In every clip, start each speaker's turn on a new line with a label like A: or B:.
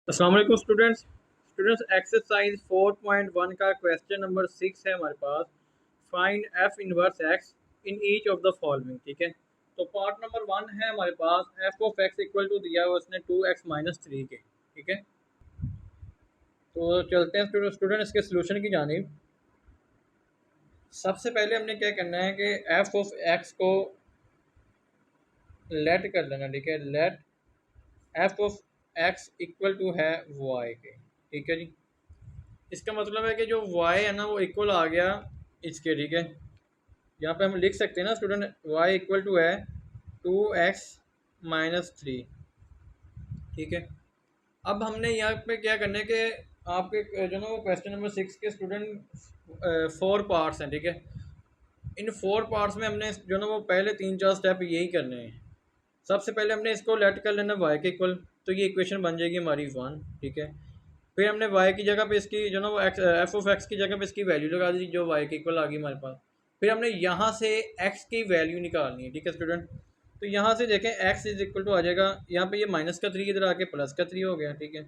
A: अस्सलाम वालेकुम students. Exercise 4.1 का क्वेश्चन नंबर 6 है हमारे पास। Find f inverse x in each of the following. ठीक है, तो पार्ट नंबर 1 है हमारे पास। F of x equal to दिया हुआ उसने 2x-3 के। ठीक है, तो चलते हैं स्टूडेंट इसके सोल्यूशन की जानिब। सबसे पहले हमने क्या करना है कि एफ ऑफ एक्स को लेट कर लेना। ठीक है, let f of x equal to है वाई के। ठीक है जी, इसका मतलब है कि जो y है ना वो इक्वल आ गया इसके। ठीक है, यहाँ पे हम लिख सकते हैं ना स्टूडेंट, y इक्वल टू है 2x-3। ठीक है, अब हमने यहाँ पे क्या करना है कि आपके जो ना वो क्वेश्चन नंबर 6 के स्टूडेंट 4 पार्ट्स हैं। ठीक है, इन 4 पार्ट्स में हमने जो ना वो पहले 3-4 स्टेप यही करने हैं। सबसे पहले हमने इसको लेट कर लेना y के इक्वल, तो ये इक्वेशन बन जाएगी हमारी 1। ठीक है, फिर हमने y की जगह पे इसकी जो ना वो एक्स एफ ऑफ एक्स की जगह पे इसकी वैल्यू लगा दी जो y के इक्वल आ गई हमारे पास। फिर हमने यहाँ से x की वैल्यू निकालनी है। ठीक है स्टूडेंट, तो यहाँ से देखें x इज इक्वल टू आ जाएगा, यहाँ पे ये -3 इधर आके +3 हो गया। ठीक है,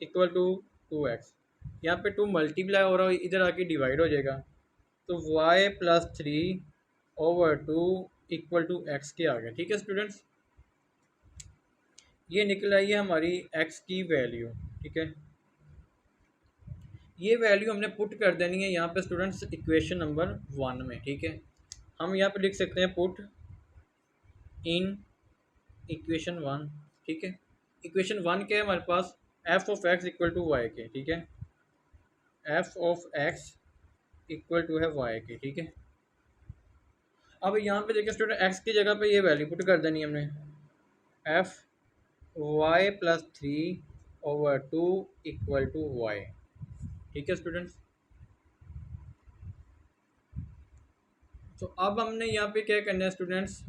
A: इक्वल टू 2x, यहाँ पे 2 मल्टीप्लाई हो रहा है, इधर आके डिवाइड हो जाएगा। तो y+3/2 इक्वल टू x के आ गया। ठीक है स्टूडेंट्स, ये निकल आई है हमारी x की वैल्यू। ठीक है, ये वैल्यू हमने पुट कर देनी है यहाँ पे स्टूडेंट्स इक्वेशन नंबर 1 में। ठीक है, हम यहाँ पे लिख सकते हैं पुट इन इक्वेशन 1। ठीक है, इक्वेशन 1 क्या है हमारे पास, F of x equal to y के। ठीक है, f of x equal to है वाई के। ठीक है, अब यहाँ पे देखिए स्टूडेंट एक्स की जगह पे ये वैल्यू पुट कर देनी है हमने, F y+3/2 equal to y. ठीक है स्टूडेंट्स, तो अब हमने यहाँ पे क्या करना है स्टूडेंट्स,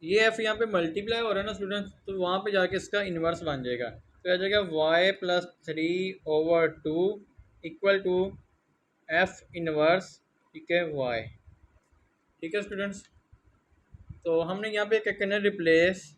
A: ये एफ यहाँ पे मल्टीप्लाई हो रहा है ना स्टूडेंट्स, तो वहाँ पे जाके इसका इन्वर्स बन जाएगा। तो आ जाएगा y+3/2 equal to F inverse. ठीक है, y। ठीक है स्टूडेंट्स, तो हमने यहाँ पे क्या करना है, replace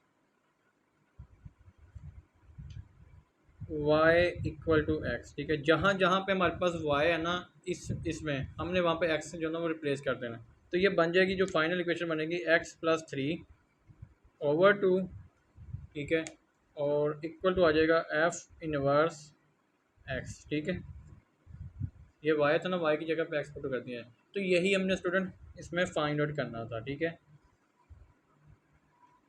A: y equal to x. ठीक है, जहाँ जहाँ पे हमारे पास y है ना, इसमें हमने वहाँ पे x जो ना वो रिप्लेस कर देना। तो ये बन जाएगी, जो फाइनल इक्वेशन बनेगी x+3/2। ठीक है, और इक्वल टू आ जाएगा एफ इनवर्स एक्स। ठीक है, ये वाई था ना, वाई की जगह पे एक्स पुट कर दिया है। तो यही हमने स्टूडेंट इसमें फाइंड आउट करना था। ठीक है,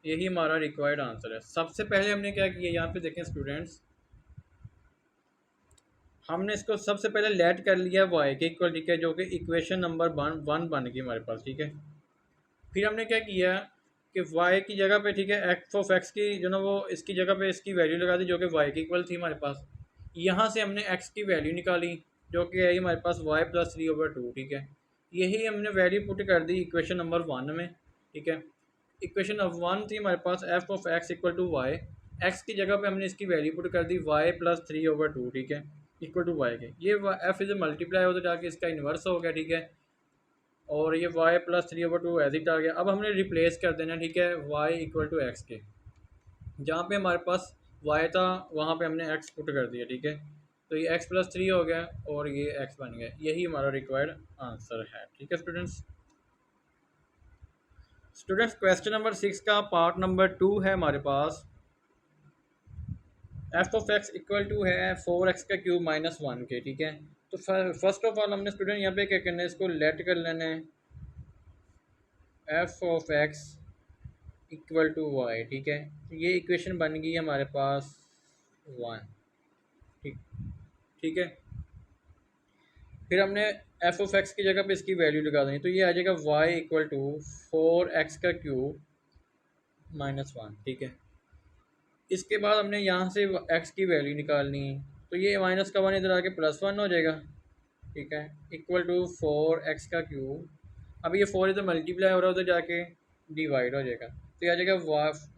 A: यही हमारा रिक्वायर्ड आंसर है। सबसे पहले हमने क्या किया, यहाँ पे देखें स्टूडेंट्स, हमने इसको सबसे पहले लेट कर लिया वाई के इक्वल। ठीक है, जो कि इक्वेशन नंबर 1 बन गई हमारे पास। ठीक है, फिर हमने क्या किया कि y की जगह पे, ठीक है, एफ ऑफ एक्स की जो ना वो इसकी जगह पे इसकी वैल्यू लगा दी जो कि y के इक्वल थी हमारे पास। यहाँ से हमने x की वैल्यू निकाली जो कि आई हमारे पास y+3/2। ठीक है, यही हमने वैल्यू पुट कर दी इक्वेशन नंबर 1 में। ठीक है, इक्वेशन नंबर 1 थी हमारे पास F of x equal to y, x की जगह पे हमने इसकी वैल्यू पुट कर दी y+3/2। ठीक है, इक्वल टू वाई के, ये एफ इज मल्टीप्लाई होता जाके इसका इन्वर्स हो गया। ठीक है, और ये y+3/2 एज इट आ गया। अब हमने रिप्लेस कर देना। ठीक है, y इक्वल टू एक्स के, जहाँ पे हमारे पास y था वहाँ पे हमने x पुट कर दिया। ठीक है, तो ये x+3 हो गया और ये x बन गया। यही हमारा रिक्वायर्ड आंसर है। ठीक है स्टूडेंट्स, क्वेश्चन नंबर 6 का पार्ट नंबर 2 है हमारे पास। F of x equal to है 4x³ -1 के। ठीक है, तो फर्स्ट ऑफ ऑल हमने स्टूडेंट यहाँ पे क्या करना है, इसको लेट कर लेना है f of x equal to y. ठीक है, तो ये इक्वेशन बन गई हमारे पास 1। ठीक, ठीक है, फिर हमने एफ ऑफ एक्स की जगह पे इसकी वैल्यू लगा देंगे, तो ये आ जाएगा वाई इक्वल टू 4x³-1। ठीक है, इसके बाद हमने यहाँ से एक्स की वैल्यू निकालनी है, तो ये -1 इधर आके +1 हो जाएगा। ठीक है, इक्वल टू 4x³। अब ये 4 इधर मल्टीप्लाई हो रहा है, उधर जाके डिवाइड हो जाएगा, तो ये आ जाएगा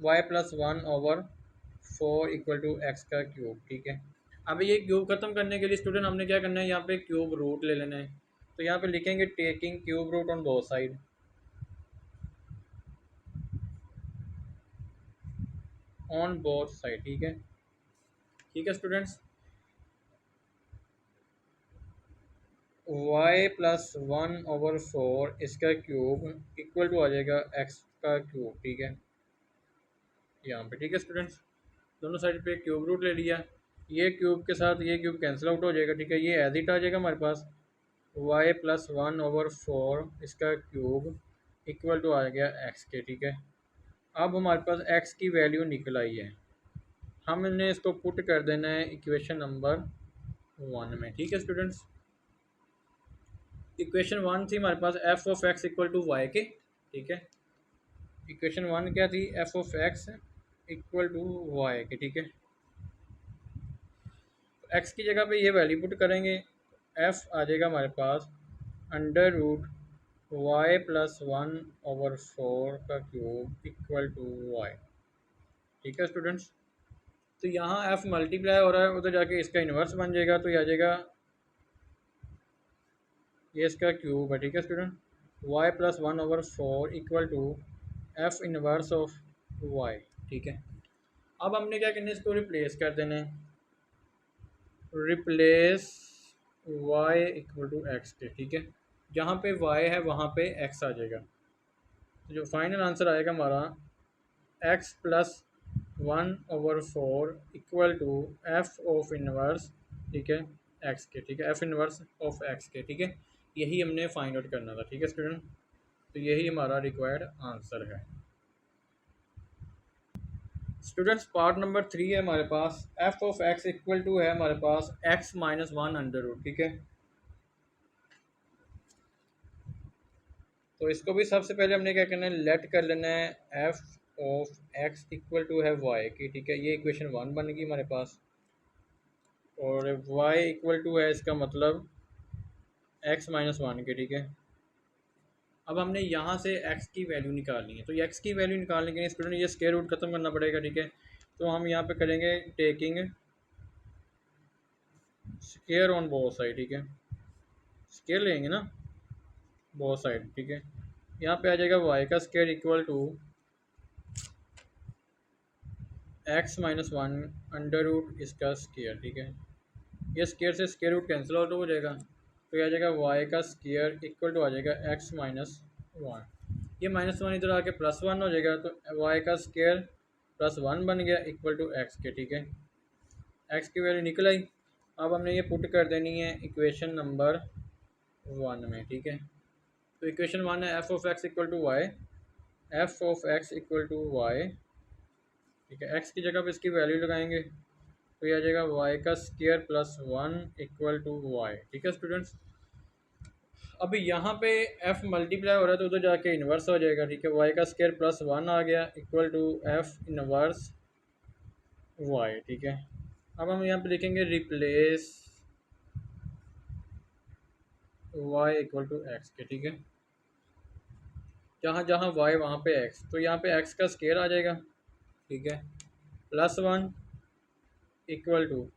A: y+1/4 इक्वल टू x³। ठीक है, अब ये क्यूब खत्म करने के लिए स्टूडेंट हमने क्या करना है, यहाँ पे क्यूब रूट ले लेना है। तो यहाँ पे लिखेंगे taking cube root on both side. On both side, ठीक है, ठीक है स्टूडेंट्स, y प्लस 1/4 इसका क्यूब इक्वल टू आ जाएगा x का क्यूब। ठीक है, यहाँ पे ठीक है स्टूडेंट्स, दोनों साइड पे क्यूब रूट ले लिया, ये क्यूब के साथ ये क्यूब कैंसिल आउट हो जाएगा। ठीक है, ये एज इट आ जाएगा हमारे पास y प्लस 1/4 इसका क्यूब इक्वल टू आ गया x के। ठीक है, अब हमारे पास x की वैल्यू निकल आई है, हमने इसको पुट कर देना है इक्वेशन नंबर 1 में। ठीक है स्टूडेंट्स, इक्वेशन 1 थी हमारे पास F of x equal to y के। ठीक है, इक्वेशन 1 क्या थी, f of x equal to y के। ठीक है, एक्स की जगह पे ये वैल्यू पुट करेंगे, एफ आ जाएगा हमारे पास अंडर रूट वाई प्लस 1/4 का क्यूब इक्वल टू वाई। ठीक है स्टूडेंट्स, तो यहाँ एफ मल्टीप्लाई हो रहा है, उधर जाके इसका इन्वर्स बन जाएगा, तो ये आ जाएगा ये इसका क्यूब है। ठीक है student, y plus 1/4 equal to f inverse of y. ठीक है, अब हमने क्या करना है, इसको रिप्लेस कर देना है, replace y equal to x के। ठीक है, जहाँ पे y है वहाँ पे x आ जाएगा, तो जो फाइनल आंसर आएगा हमारा x plus 1/4 equal to f of inverse. ठीक है, x के। ठीक है, एफ इनवर्स ऑफ x के। ठीक है, यही हमने फाइंड आउट करना था। ठीक है स्टूडेंट, तो यही हमारा रिक्वायर्ड आंसर है। स्टूडेंट्स, पार्ट नंबर 3 है हमारे पास, F of x equal to है हमारे पास x माइनस 1 अंडर रूट। ठीक है, तो इसको भी सबसे पहले हमने क्या करना है, लेट कर लेना है f of x equal to है वाई की। ठीक है, ये इक्वेशन 1 बन गई हमारे पास, और y इक्वल टू है इसका मतलब x माइनस 1 के। ठीक है, अब हमने यहाँ से x की वैल्यू निकालनी है, तो x की वैल्यू निकालने के लिए स्टूडेंट ये स्क्वायर रूट खत्म करना पड़ेगा। ठीक है, तो हम यहाँ पे करेंगे taking square on both side. ठीक है, स्क्वायर लेंगे ना बोथ साइड। ठीक है, यहाँ पे आ जाएगा y का square equal to x minus 1 under root इसका स्क्वायर। ठीक है, ये स्क्वायर से स्क्वायर रूट कैंसिल आउट हो जाएगा, तो ये आ जाएगा y का स्क्वायर इक्वल टू आ जाएगा x माइनस 1, ये माइनस 1 इधर आके प्लस 1 हो जाएगा, तो y का स्क्वायर प्लस 1 बन गया इक्वल टू x के। ठीक है, x की वैल्यू निकल आई, अब हमने ये पुट कर देनी है इक्वेशन नंबर 1 में। ठीक है, तो इक्वेशन 1 है f of x equal to y, f of x equal to y. ठीक है, एक्स की जगह पे इसकी वैल्यू लगाएंगे, तो ये आ जाएगा वाई का square plus 1 equal to y. ठीक है स्टूडेंट्स, अभी यहाँ पे एफ मल्टीप्लाई हो रहा है, तो उधर जाके इन्वर्स हो जाएगा। ठीक है, वाई का स्क्वायर प्लस 1 आ गया equal to f inverse y. ठीक है, अब हम यहाँ पे लिखेंगे replace y equal to x के। ठीक है, जहाँ जहाँ वाई वहाँ पे एक्स, तो यहाँ पे एक्स का स्क्वायर आ जाएगा। ठीक है, प्लस 1 इक्वल टू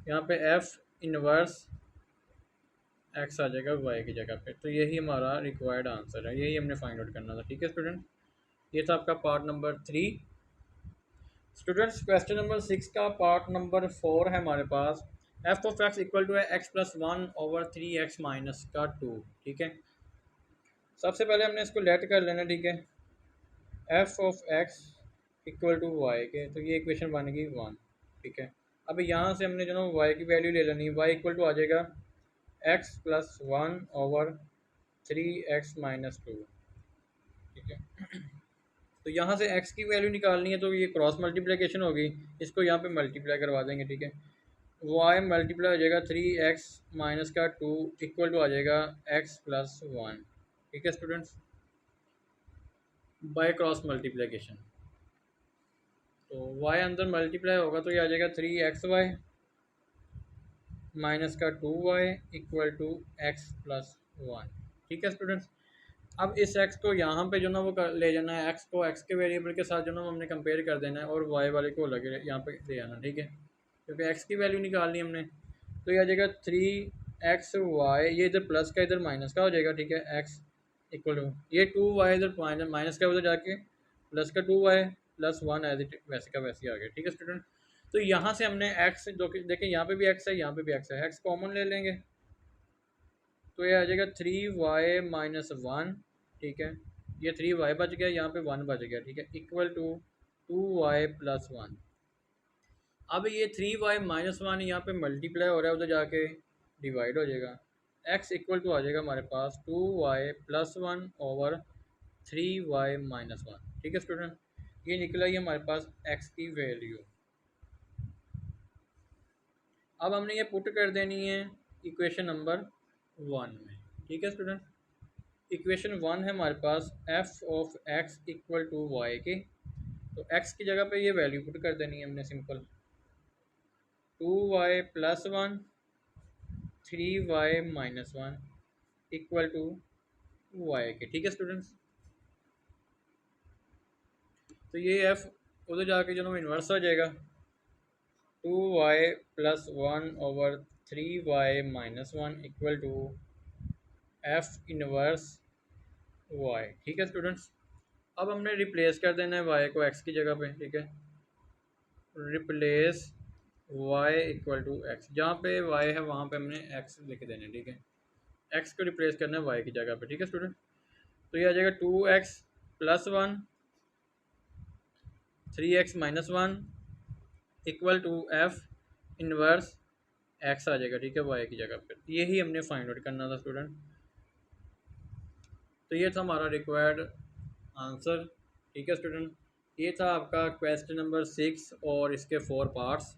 A: यहाँ पे एफ इनवर्स एक्स आ जाएगा वाई की जगह पे, तो यही हमारा रिक्वायर्ड आंसर है, यही हमने फाइंड आउट करना था। ठीक है स्टूडेंट, ये था आपका part number 3। Students, question number 6 का पार्ट नंबर 4 है हमारे पास, F of x equal to है एक्स प्लस 1/3x माइनस का 2। ठीक है, सबसे पहले हमने इसको लेट कर लेना। ठीक है, f of x equal to y के, तो ये इक्वेशन बन गई 1। ठीक है, अब यहाँ से हमने जो ना वाई की वैल्यू ले लेनी है, वाई इक्वल टू आ जाएगा एक्स प्लस 1/3x माइनस 2। ठीक है, तो यहाँ से x की वैल्यू निकालनी है, तो ये क्रॉस मल्टीप्लिकेशन होगी, इसको यहाँ पे मल्टीप्लाई करवा देंगे। ठीक है, y मल्टीप्लाई हो जाएगा 3x माइनस का 2 इक्वल टू आ जाएगा x प्लस 1। ठीक है स्टूडेंट्स, बाय क्रॉस मल्टीप्लिकेशन, तो y अंदर मल्टीप्लाई होगा, तो ये आ जाएगा 3xy माइनस का 2y equal to x plus 1। ठीक है स्टूडेंट्स, अब इस x को यहाँ पे जो ना वो ले जाना है, x को x के वेरिएबल के साथ जो ना हमने कंपेयर कर देना है, और y वाले को लगे यहाँ पे ले आना। ठीक है, क्योंकि x की वैल्यू निकालनी हमने, तो ये आ जाएगा 3xy, ये इधर प्लस का इधर माइनस का हो जाएगा। ठीक है, x इक्वल टू ये 2y इधर माइनस का उधर जाके प्लस का 2y प्लस 1 एज इट वैसे का वैसे ही आ गया। ठीक है स्टूडेंट, तो यहाँ से हमने एक्स जो कि देखें यहाँ पे भी एक्स है, यहाँ पे भी एक्स है, एक्स कॉमन ले लेंगे तो ये आ जाएगा 3y-1, ठीक है। ये 3y बच गया, यहाँ पे 1 बच गया, ठीक है, इक्वल टू 2y+1। अब ये 3y-1 यहाँ पे मल्टीप्लाई हो रहा है, उधर जाके डिवाइड हो जाएगा। x इक्वल टू आ जाएगा हमारे पास 2y+1 ओवर 3y-1, ठीक है स्टूडेंट। ये निकला ही हमारे पास x की वैल्यू। अब हमने ये पुट कर देनी है इक्वेशन नंबर 1 में, ठीक है स्टूडेंट। इक्वेशन 1 है हमारे पास f of x equal to y के, तो x की जगह पे ये वैल्यू पुट कर देनी है हमने simple, 2y+1 3y-1 equal to y के, ठीक है स्टूडेंट्स। तो ये f उधर जाके जो इन्वर्स हो जाएगा 2y+1 over 3y-1 equal to f inverse y, ठीक है स्टूडेंट्स। अब हमने रिप्लेस कर देना है y को x की जगह पे, ठीक है। Replace y equal to x, जहाँ पे y है वहाँ पे हमने x लिख देना है, ठीक है। x को रिप्लेस करना है y की जगह पे, ठीक है स्टूडेंट। तो ये आ जाएगा 2x+1 3x-1 equal to f inverse x आ जाएगा, ठीक है, y की जगह पे। यही हमने फाइंड आउट करना था स्टूडेंट। तो ये था हमारा रिक्वायर्ड आंसर, ठीक है स्टूडेंट। ये था आपका क्वेश्चन नंबर 6 और इसके 4 पार्ट्स।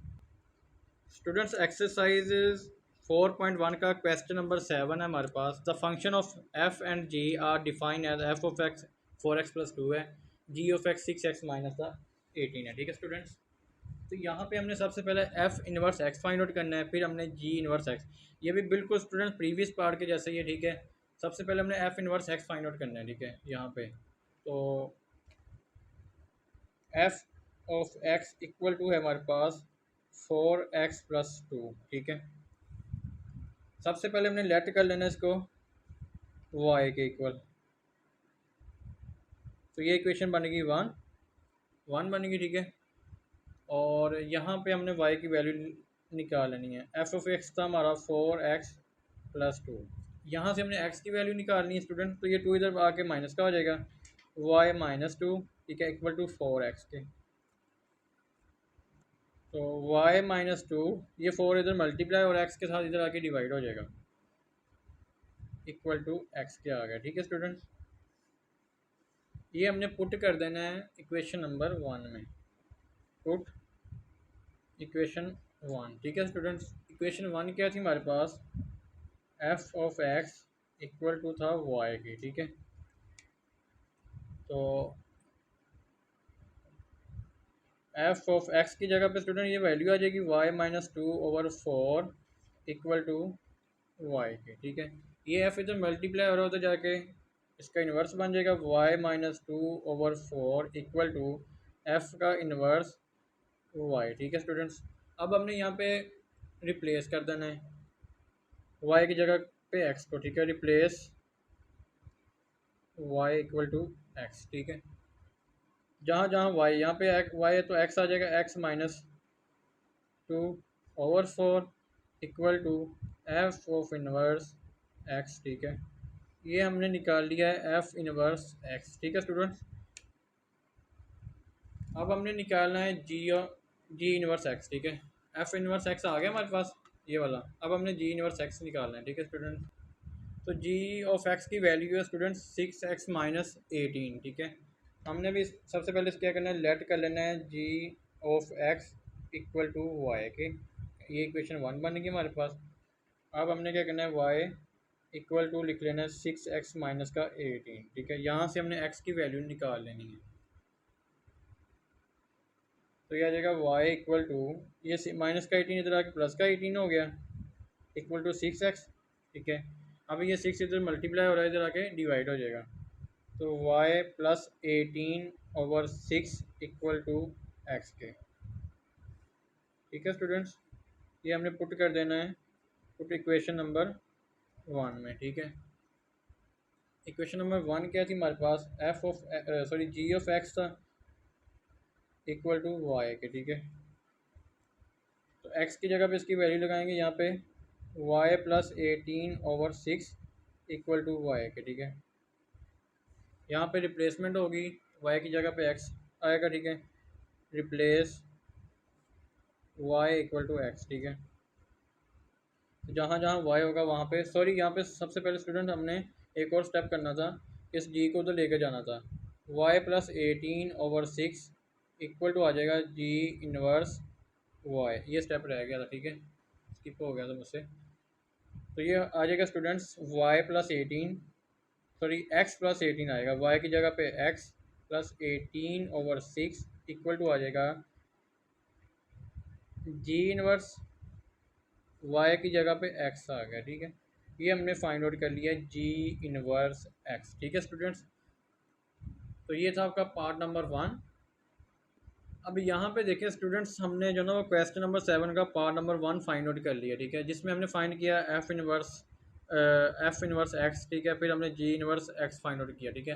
A: स्टूडेंट्स एक्सरसाइजेज 4.1 का क्वेश्चन नंबर 7 है हमारे पास। The function of f and g are define as f of x 4x+2 है, g ऑफ x 6x-18 है, ठीक है स्टूडेंट्स। तो यहाँ पे हमने सबसे पहले f inverse x find out करना है, फिर हमने g इनवर्स x। ये भी बिल्कुल स्टूडेंट्स प्रीवियस पार्ट के जैसे ही है, ठीक है। सबसे पहले हमने f inverse x find out करना है, ठीक है। यहाँ पे तो f of x equal to है हमारे पास 4x+2, ठीक है। सबसे पहले हमने लेट कर लेना इसको y के इक्वल, तो ये इक्वेशन बनेगी 1 बनेगी, ठीक है। और यहाँ पे हमने y की वैल्यू निकाल लेनी है। f ऑफ x था हमारा 4x+2, यहाँ से हमने x की वैल्यू निकालनी है स्टूडेंट। तो ये 2 इधर आके माइनस का हो जाएगा, y-2, ठीक है, इक्वल टू 4x के। तो y-2, ये 4 इधर मल्टीप्लाई और x के साथ इधर आके डिवाइड हो जाएगा, इक्वल टू x के आ गया, ठीक है स्टूडेंट्स। ये हमने पुट कर देना है इक्वेशन नंबर 1 में, पुट इक्वेशन 1, ठीक है स्टूडेंट्स। इक्वेशन 1 क्या थी हमारे पास, f of x equal to था y की, ठीक है। तो f ऑफ x की जगह पे स्टूडेंट ये वैल्यू आ जाएगी y-2 over 4 equal to y के, ठीक है। ये f इधर मल्टीप्लाई हो रहा है, उधर जाके इसका इन्वर्स बन जाएगा y-2 over 4 equal to f का इन्वर्स y, ठीक है स्टूडेंट्स। अब हमने यहाँ पे रिप्लेस कर देना है y की जगह पे x को, ठीक है। Replace y equal to x, ठीक है। जहाँ जहाँ y, यहाँ पे y है तो x आ जाएगा x-2 over 4 equal to f of inverse x, ठीक है। ये हमने निकाल लिया है f इनवर्स x, ठीक है स्टूडेंट्स। अब हमने निकालना है g इनवर्स x, ठीक है। f इनवर्स x आ गया हमारे पास ये वाला। अब हमने g इनवर्स x निकालना है, ठीक है स्टूडेंट। तो g ऑफ x की वैल्यू है स्टूडेंट 6x-18, ठीक है। हमने भी सबसे पहले क्या करना है, लेट कर लेना है g of x equal to y के। ये इक्वेशन 1 बन गई हमारे पास। अब हमने क्या करना है, y इक्वल टू लिख लेना है 6x-18, ठीक है। यहाँ से हमने x की वैल्यू निकाल लेनी है। तो यह आ जाएगा y इक्वल टू, ये माइनस का 18 इधर आके प्लस का 18 हो गया, इक्वल टू 6x, ठीक है। अब ये 6 इधर मल्टीप्लाई हो रहा है, इधर आके डिवाइड हो जाएगा। तो y+18 over 6 equal to x के, ठीक है स्टूडेंट्स। ये हमने पुट कर देना है, पुट इक्वेशन नंबर 1 में, ठीक है। इक्वेशन नंबर 1 क्या थी हमारे पास, g ऑफ x था इक्वल टू y के, ठीक है। एक्स की जगह पे इसकी वैल्यू लगाएंगे यहाँ पे y plus 18/6 equal to y के, ठीक है। यहाँ पे रिप्लेसमेंट होगी, वाई की जगह पे एक्स आएगा, ठीक है। Replace y equal to x, ठीक है। तो जहाँ जहाँ वाई होगा वहाँ पे, सॉरी यहाँ पे सबसे पहले स्टूडेंट हमने एक और स्टेप करना था, इस जी को तो लेके जाना था। वाई प्लस 18/6 इक्वल टू आ जाएगा जी इनवर्स वाई, ये स्टेप रह गया था, ठीक है, स्किप हो गया था मुझसे। तो ये आ जाएगा students y plus 18, sorry x plus 18 आएगा, वाई की जगह पे एक्स प्लस 18/6 इक्वल टू आ जाएगा जी इनवर्स वाई की जगह पे एक्स आ गया, ठीक है। ये हमने फाइंड आउट कर लिया जी इनवर्स एक्स, ठीक है स्टूडेंट्स। तो ये था आपका पार्ट नंबर 1। अब यहाँ पे देखें स्टूडेंट्स, हमने जो ना वो क्वेश्चन नंबर 7 का पार्ट नंबर 1 फाइंड आउट कर लिया, ठीक है, जिसमें हमने फाइंड किया एफ इनवर्स एक्स, ठीक है। फिर हमने जी इनवर्स एक्स फाइंड आउट किया, ठीक है।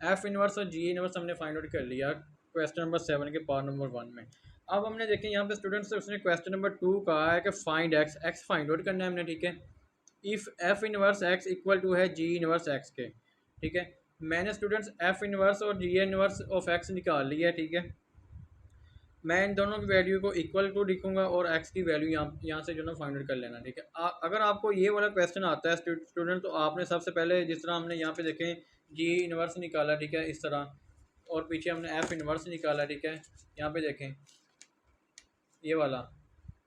A: एफ इनवर्स और जी इनवर्स हमने फाइंड आउट कर लिया क्वेश्चन नंबर 7 के पार्ट नंबर 1 में। अब हमने देखें यहाँ पे स्टूडेंट्स, उसने क्वेश्चन नंबर 2 कहा है कि find x, x find out करना है हमने, ठीक है। If f inverse x equal to है जी इनवर्स एक्स के, ठीक है। मैंने स्टूडेंट्स एफ इनवर्स और जी इनवर्स ऑफ एक्स निकाल लिया है, ठीक है। मैं इन दोनों की वैल्यू को इक्वल टू लिखूंगा और एक्स की वैल्यू यहाँ से जो ना फाइंड आउट कर लेना, ठीक है। अगर आपको ये वाला क्वेश्चन आता है स्टूडेंट, तो आपने सबसे पहले जिस तरह हमने यहाँ पे देखें जी इनवर्स निकाला, ठीक है, इस तरह, और पीछे हमने एफ इनवर्स निकाला, ठीक है, यहाँ पे देखें ये वाला,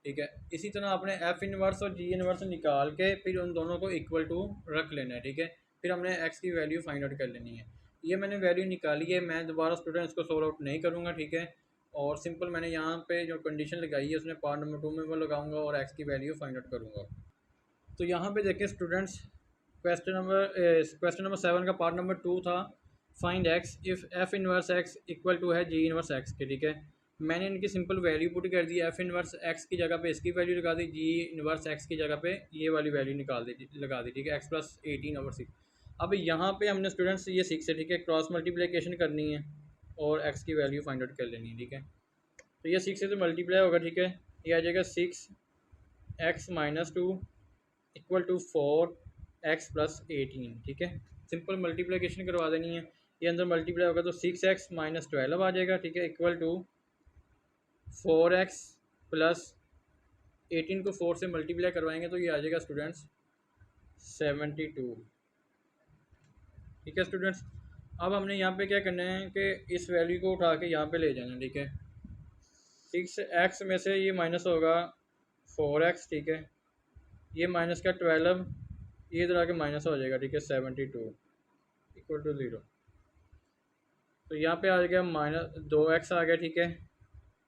A: ठीक है। इसी तरह आपने एफ इनवर्स और जी इनवर्स निकाल के फिर उन दोनों को इक्वल टू रख लेना है, ठीक है। फिर हमने एक्स की वैल्यू फाइंड आउट कर लेनी है। ये मैंने वैल्यू निकाली है, मैं दोबारा स्टूडेंट इसको सोल्व आउट नहीं करूँगा, ठीक है। और सिंपल मैंने यहाँ पे जो कंडीशन लगाई है उसमें पार्ट नंबर 2 में वो लगाऊंगा और एक्स की वैल्यू फाइंड आउट करूँगा। तो यहाँ पे देखें स्टूडेंट्स, क्वेश्चन नंबर 7 का पार्ट नंबर 2 था find x if f inverse x equal to है जी इनवर्स एक्स के, ठीक है। मैंने इनकी सिंपल वैल्यू पुट कर दी, एफ इनवर्स एक्स की जगह पे इसकी वैल्यू लगा दी, जी इनवर्स एक्स की जगह पे ये वाली वैल्यू निकाल दी लगा दी, ठीक है, एक्स प्लस 18/6। अब यहाँ पे हमने स्टूडेंट्स ये 6 है, ठीक है, क्रॉस मल्टीप्लिकेशन करनी है और एक्स की वैल्यू फाइंड आउट कर लेनी है, ठीक है। तो ये 6 से तो मल्टीप्लाई होगा, ठीक है, ये आ जाएगा 6x-2 equal to 4x plus 18, ठीक है। सिंपल मल्टीप्लिकेशन करवा देनी है, ये अंदर मल्टीप्लाई होगा तो 6x-12 आ जाएगा, ठीक है, इक्वल टू 4x प्लस 18 को 4 से मल्टीप्लाई करवाएंगे तो ये आ जाएगा स्टूडेंट्स 72, ठीक है स्टूडेंट्स। अब हमने यहाँ पे क्या करना है कि इस वैल्यू को उठा के यहाँ पे ले जाना, ठीक है। 6x में से ये माइनस होगा 4x, ठीक है, ये माइनस का 12, ये इधर आके माइनस हो जाएगा, ठीक है, 72 इक्वल टू 0। तो यहाँ पे आ गया -2x आ गया, ठीक है।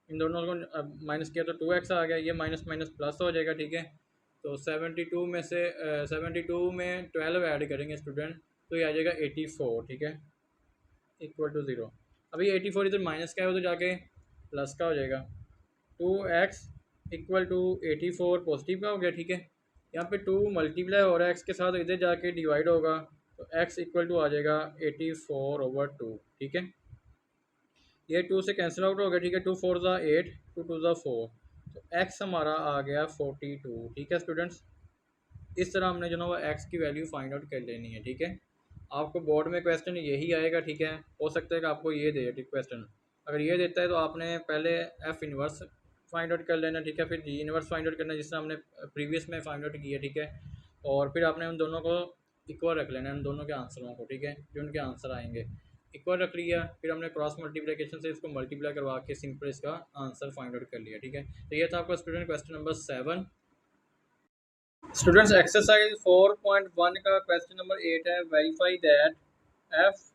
A: इन दोनों को माइनस किया तो 2x आ गया, ये माइनस माइनस प्लस हो जाएगा, ठीक है। तो 72 में से 72 में 12 ऐड करेंगे स्टूडेंट, तो ये आ जाएगा 84, ठीक है, इक्वल टू 0। अभी 84 इधर माइनस का है, उधर जाके प्लस का हो जाएगा, 2x इक्वल टू 84 पॉजिटिव का हो गया, ठीक है। यहाँ पे 2 मल्टीप्लाई हो रहा है एक्स के साथ, इधर जाके डिवाइड होगा तो x इक्वल टू आ जाएगा 84/2, ठीक है। ये 2 से कैंसिल आउट हो गया, ठीक है, 2 4 ज़ा 8, 2 2 ज़ा 4, तो x हमारा आ गया 42, ठीक है स्टूडेंट्स। इस तरह हमने जो ना वो x की वैल्यू फाइंड आउट कर लेनी है, ठीक है। आपको बोर्ड में क्वेश्चन यही आएगा, ठीक है, हो सकता है कि आपको ये दे, ठीक, क्वेश्चन अगर ये देता है तो आपने पहले एफ इनवर्स फाइंड आउट कर लेना, ठीक है, फिर जी इनवर्स फाइंड आउट करना जिससे हमने प्रीवियस में फाइंड आउट किया, ठीक है। और फिर आपने उन दोनों को इक्वल रख लेना है, उन दोनों के आंसरों को, ठीक है, जो उनके आंसर आएंगे इक्वल रख लिया। फिर हमने क्रॉस मल्टीप्लिकेशन से इसको मल्टीप्लाई करवा के सिंपल इसका आंसर फाइंड आउट कर लिया, ठीक है। तो ये था आपका student question number 7। Students exercise 4.1 का क्वेश्चन नंबर 8 है, verify that f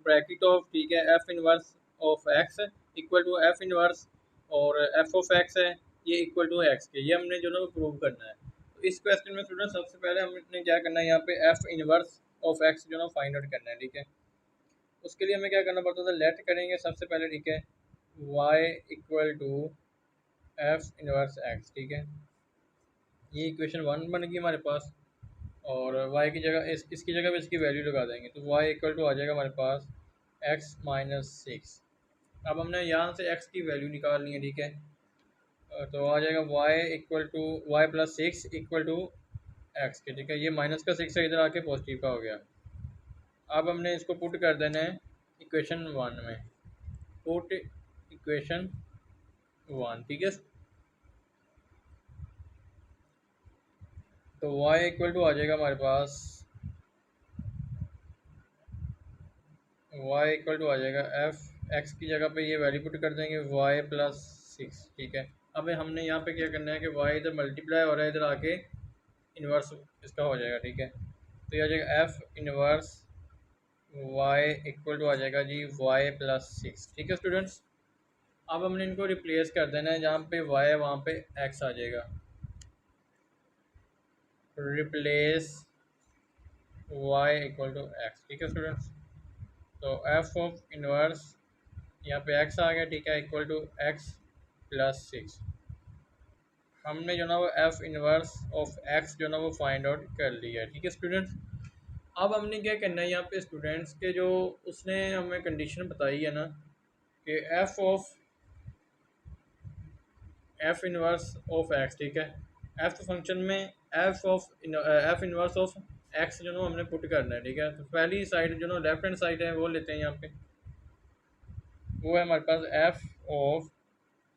A: bracket of, ठीक है, f inverse of x equal to f inverse और एफ ऑफ एक्स है ये इक्वल टू एक्स के, ये हमने जो ना प्रूव करना है। तो इस क्वेश्चन में स्टूडेंट सबसे पहले हमने क्या करना है, यहाँ पे एफ इनवर्स ऑफ एक्स जो ना फाइंड आउट करना है, ठीक है। उसके लिए हमें क्या करना पड़ता था, लेट करेंगे सबसे पहले, ठीक है, y equal to f inverse x, ठीक है। ये इक्वेशन 1 बन गई हमारे पास, और y की जगह इसकी जगह पे इसकी वैल्यू लगा देंगे तो y इक्वल टू आ जाएगा हमारे पास x-6। अब हमने यहाँ से x की वैल्यू निकालनी है, ठीक है। तो आ जाएगा y equal to y plus six equal to x के, ठीक है। ये माइनस का सिक्स है, इधर आके पॉजिटिव का हो गया। अब हमने इसको पुट कर देना है इक्वेशन वन में, पुट इक्वेशन वन, ठीक है। तो y इक्वल टू आ जाएगा हमारे पास, y इक्वल टू आ जाएगा एफ एक्स की जगह पे ये वैल्यू पुट कर देंगे y प्लस सिक्स, ठीक है। अब हमने यहाँ पे क्या करना है कि y इधर मल्टीप्लाई हो रहा है, इधर आके इन्वर्स इसका हो जाएगा, ठीक है। तो ये आ जाएगा f inverse y equal to आ जाएगा जी y प्लस सिक्स, ठीक है स्टूडेंट्स। अब हमने इनको रिप्लेस कर देना है, जहाँ पे y है वहाँ पे x आ जाएगा, replace y equal to x, ठीक है स्टूडेंट्स। तो एफ ऑफ इनवर्स यहाँ पे x आ गया, ठीक है, equal to x plus six. हमने जो ना वो एफ इनवर्स ऑफ x जो ना वो फाइंड आउट कर लिया है, ठीक है स्टूडेंट्स। अब हमने क्या करना है यहाँ पे स्टूडेंट्स के, जो उसने हमें कंडीशन बताई है ना कि एफ इनवर्स ऑफ x, ठीक है। एफ फंक्शन में एफ इनवर्स ऑफ x जो ना हमने पुट करना है, ठीक है। तो पहली साइड जो ना लेफ्ट हैंड साइड है वो लेते हैं यहाँ पे, वो है हमारे पास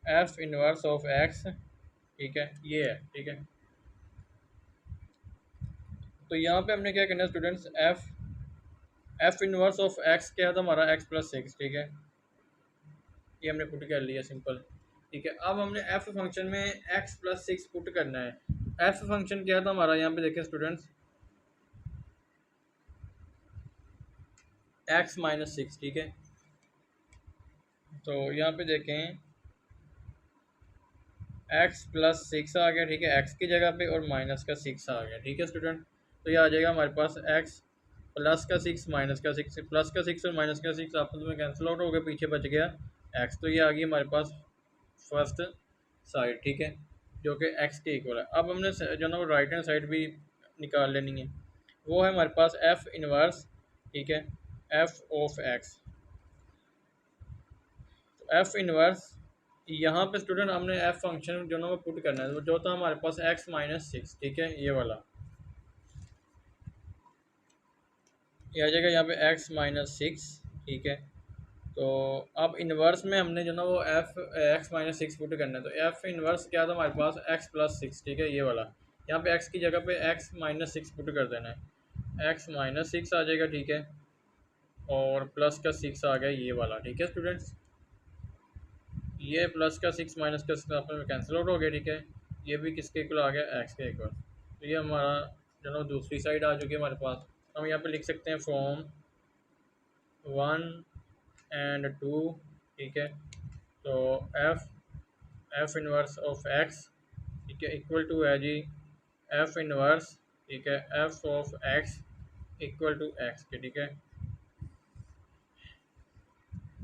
A: एफ इनवर्स ऑफ एक्स, ठीक है, ये है, ठीक है। तो यहाँ पे हमने क्या करना है students, F inverse of x क्या था हमारा, एक्स प्लस सिक्स, ठीक है। ये हमने पुट कर लिया सिंपल, ठीक है। अब हमने एफ फंक्शन में एक्स प्लस सिक्स पुट करना है। एफ फंक्शन क्या था हमारा, यहाँ पे देखें स्टूडेंट्स, एक्स माइनस सिक्स, ठीक है। तो यहाँ पे देखें एक्स प्लस सिक्स आ गया, ठीक है, एक्स की जगह पे, और माइनस का सिक्स आ गया, ठीक है स्टूडेंट। तो ये आ जाएगा हमारे पास एक्स प्लस का सिक्स माइनस का सिक्स, प्लस का सिक्स और माइनस का सिक्स आपस में कैंसिल आउट हो गया, पीछे बच गया एक्स। तो ये आ गई हमारे पास फर्स्ट साइड, ठीक है, जो कि एक्स के इक्वल है। अब हमने जो ना वो राइट हैंड साइड भी निकाल लेनी है, वो है हमारे पास एफ इनवर्स, ठीक है, एफ ऑफ एक्स। तो एफ इनवर्स यहाँ पे स्टूडेंट हमने एफ फंक्शन जो ना वो पुट करना है, जो था हमारे पास एक्स माइनस सिक्स, ठीक है, ये वाला ये आ जाएगा यहाँ पे एक्स माइनस सिक्स, ठीक है। तो अब इन्वर्स में हमने जो ना वो F x minus six put करना है। तो एफ इन्वर्स क्या था हमारे पास, एक्स प्लस सिक्स, ठीक है, ये वाला। यहाँ पे एक्स की जगह पे एक्स माइनस सिक्स पुट कर देना है, एक्स माइनस सिक्स आ जाएगा, ठीक है, और प्लस का सिक्स आ गया ये वाला, ठीक है स्टूडेंट्स। ये प्लस का सिक्स माइनस का सिक्स आपस में कैंसिल आउट हो गया, ठीक है। ये भी किसके इक्वल आ गया, एक्स के इक्वल। तो ये हमारा जो ना दूसरी साइड आ चुकी है हमारे पास। हम यहाँ पे लिख सकते हैं फॉर्म वन एंड टू, ठीक है। तो एफ इनवर्स ऑफ एक्स, ठीक है, इक्वल टू है जी एफ इनवर्स, ठीक है, f of x equal to x के, ठीक है।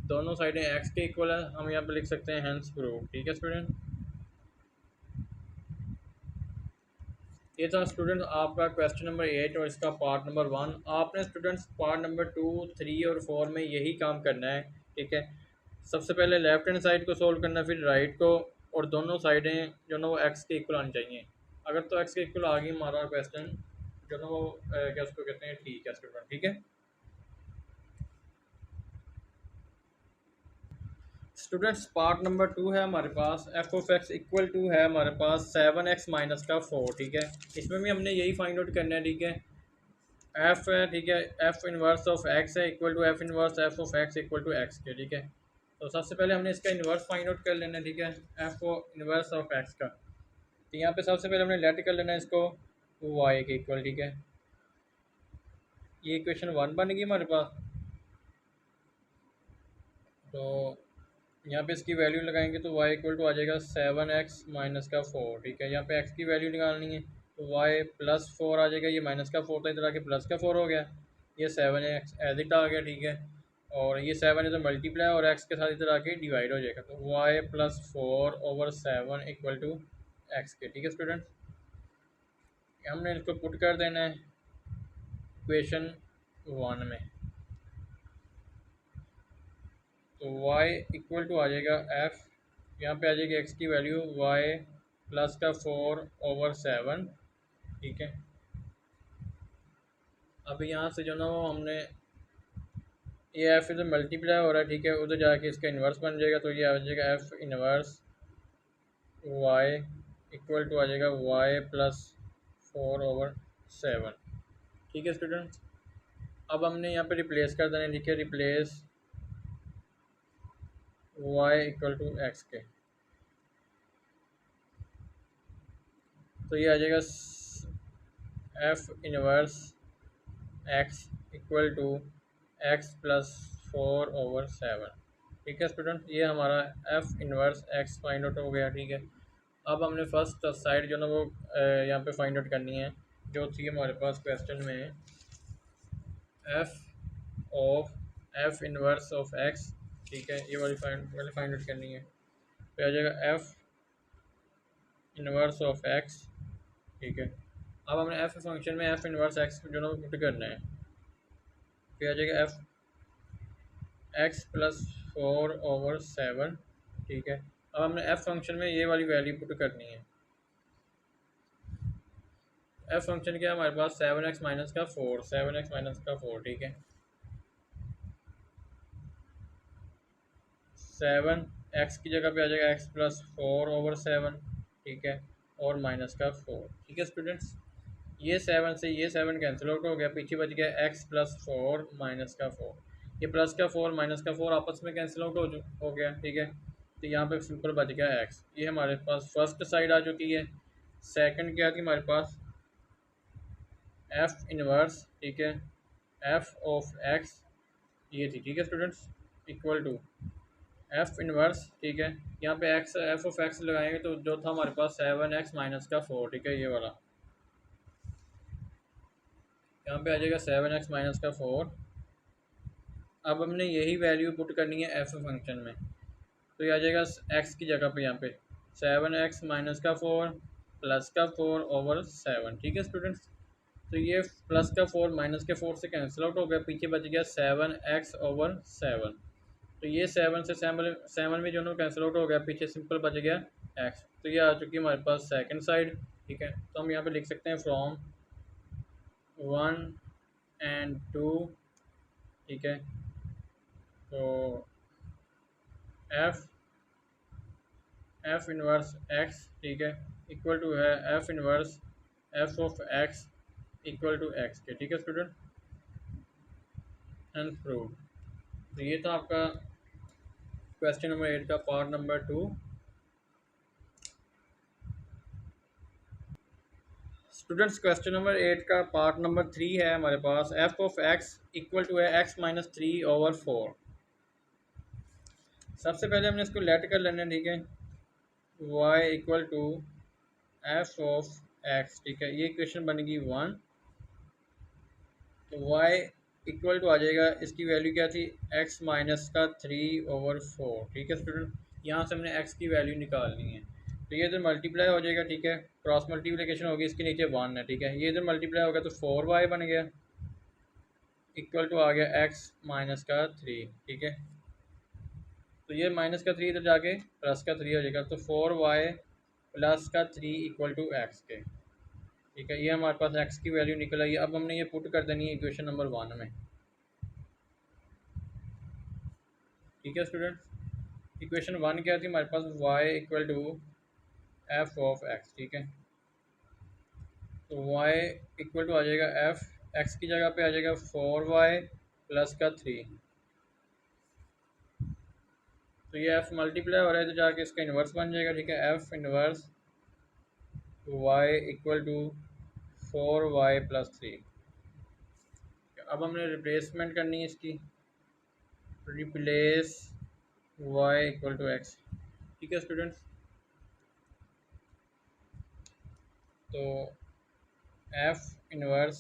A: दोनों साइडें एक्स के इक्वल है, हम यहाँ पे लिख सकते हैं हेंस प्रूव, ठीक है स्टूडेंट। ये था स्टूडेंट आपका क्वेश्चन नंबर 8 और इसका पार्ट नंबर 1। आपने स्टूडेंट्स पार्ट नंबर 2, 3 और 4 में यही काम करना है, ठीक है। सबसे पहले लेफ्ट हैंड साइड को सोल्व करना है, फिर राइट को, और दोनों साइडें जो ना वो एक्स के इक्वल आनी चाहिए। अगर तो एक्स के इक्वल आ गई हमारा क्वेश्चन जो ना वो क्या उसको कहते हैं, ठीक है स्टूडेंट, ठीक है। स्टूडेंट्स पार्ट नंबर 2 है हमारे पास, F of x equal to है हमारे पास 7x माइनस का 4, ठीक है। इसमें भी हमने यही फाइंड आउट करना है, ठीक है। एफ है, ठीक है, एफ इनवर्स ऑफ एक्स है equal to f inverse f of x equal to x के, ठीक है। तो सबसे पहले हमने इसका इन्वर्स फाइंड आउट कर लेना है, ठीक है, एफ इनवर्स ऑफ एक्स का। तो यहाँ पे सबसे पहले हमने लेट कर लेना है इसको वाई के इक्वल, ठीक है। ये इक्वेशन वन बन गई हमारे पास। तो यहाँ पे इसकी वैल्यू लगाएंगे तो y इक्वल टू आ जाएगा 7x माइनस का 4, ठीक है। यहाँ पे x की वैल्यू निकालनी है, तो y प्लस 4 आ जाएगा, ये माइनस का 4 था, इधर आके प्लस का 4 हो गया, ये 7x एज इट आ गया, ठीक है। और ये 7 इधर मल्टीप्लाई और x के साथ इधर आके डिवाइड हो जाएगा, तो y plus 4 over 7 equal to x के, ठीक है स्टूडेंट। हमने इसको पुट कर देना है इक्वेशन वन में। तो y इक्वल टू आ जाएगा एफ यहाँ पे आ जाएगी एक्स की वैल्यू वाई प्लस का 4/7, ठीक है। अब यहाँ से जो ना वो हमने ये एफ इधर मल्टीप्लाई हो रहा है, ठीक है, उधर जाके इसका इन्वर्स बन जाएगा, तो ये आ जाएगा f inverse y equal to आ जाएगा वाई प्लस 4/7, ठीक है स्टूडेंट। अब हमने यहाँ पे रिप्लेस कर देना है, ठीक है, replace y equal to x के, तो ये आ जाएगा f inverse x equal to x plus 4/7, ठीक है स्टूडेंट। ये हमारा f inverse x find out हो गया, ठीक है। अब हमने फर्स्ट साइड जो ना वो यहाँ पे फाइंड आउट करनी है, जो थी हमारे पास क्वेश्चन में, F of F inverse of x, ठीक है, ये वाली फाइंड आउट करनी है। तो आ जाएगा एफ इनवर्स ऑफ एक्स, ठीक है। अब हमने एफ फंक्शन में एफ इनवर्स एक्स जो ना पुट करना है, फिर आ जाएगा एफ एक्स प्लस 4/7, ठीक है। अब हमने एफ फंक्शन में ये वाली वैल्यू पुट करनी है। एफ फंक्शन क्या है हमारे पास, 7x माइनस का 4, 7x माइनस का 4, ठीक है। 7x की जगह पे आ जाएगा x प्लस 4/7, ठीक है, और माइनस का 4, ठीक है स्टूडेंट्स। ये 7 से ये 7 कैंसिल आउट हो गया, पीछे बच गया x प्लस 4 माइनस का 4, ये प्लस का 4 माइनस का 4 आपस में कैंसिल आउट हो गया, ठीक है। तो यहाँ पे सिंपल बच गया x, ये हमारे पास फर्स्ट साइड आ चुकी है। सेकंड क्या थी हमारे पास, एफ इनवर्स, ठीक है, एफ ऑफ एक्स, ये थी, ठीक है students, equal to f inverse, ठीक है। यहाँ पे एक्स एफ ऑफ एक्स लगाएंगे तो जो था हमारे पास 7x माइनस का 4, ठीक है, ये वाला यहाँ पे आ जाएगा 7x माइनस का 4। अब हमने यही वैल्यू पुट करनी है एफ फंक्शन में, तो ये आ जाएगा एक्स की जगह पे यहाँ पे 7x माइनस का 4 प्लस का 4/7, ठीक है स्टूडेंट्स। तो ये प्लस का 4 माइनस के 4 से कैंसिल आउट हो गया, पीछे बच गया 7x/7, तो ये 7 से 7 में जो ना कैंसिल आउट हो गया, पीछे सिंपल बच गया x। तो ये आ चुकी है हमारे पास सेकंड साइड, ठीक है। तो हम यहाँ पे लिख सकते हैं फ्रॉम 1 एंड 2, ठीक है। तो एफ एफ इनवर्स एक्स, ठीक है, इक्वल टू है f inverse f of x equal to x के, ठीक है स्टूडेंट, एंड प्रूव। तो ये था आपका क्वेश्चन नंबर 8 का part number 2। Students question number 8 का पार्ट नंबर 3 है हमारे पास, F of x equal to है एक्स माइनस 3/4। सबसे पहले हमने इसको लेट कर लेना है, ठीक है, y equal to f of x, ठीक है, ये इक्वेशन बनेगी 1। तो वाई इक्वल टू आ जाएगा, इसकी वैल्यू क्या थी, एक्स माइनस का 3/4, ठीक है स्टूडेंट। यहाँ से हमने एक्स की वैल्यू निकालनी है, तो ये इधर मल्टीप्लाई हो जाएगा, ठीक है, क्रॉस मल्टीप्लिकेशन होगी, इसके नीचे 1 है, ठीक है, ये इधर मल्टीप्लाई हो गया तो 4y बन गया, इक्वल टू आ गया एक्स माइनस का 3, ठीक है। तो ये माइनस का 3 इधर जाके प्लस का 3 हो जाएगा, तो 4y प्लस का 3 इक्वल टू एक्स के, ठीक है। ये हमारे पास एक्स की वैल्यू निकल आई। अब हमने ये पुट कर देनी है इक्वेशन नंबर 1 में, ठीक है स्टूडेंट। इक्वेशन 1 क्या थी हमारे पास, y equal to f of x, ठीक है। तो y इक्वल टू आ जाएगा एफ, एक्स की जगह पे आ जाएगा 4y प्लस का 3, तो ये एफ मल्टीप्लाई हो रहा है तो जाके इसका इन्वर्स बन जाएगा, ठीक है, f inverse y equal to 4y plus 3। अब हमने रिप्लेसमेंट करनी है इसकी, replace y equal to x, ठीक है स्टूडेंट्स। तो एफ इन्वर्स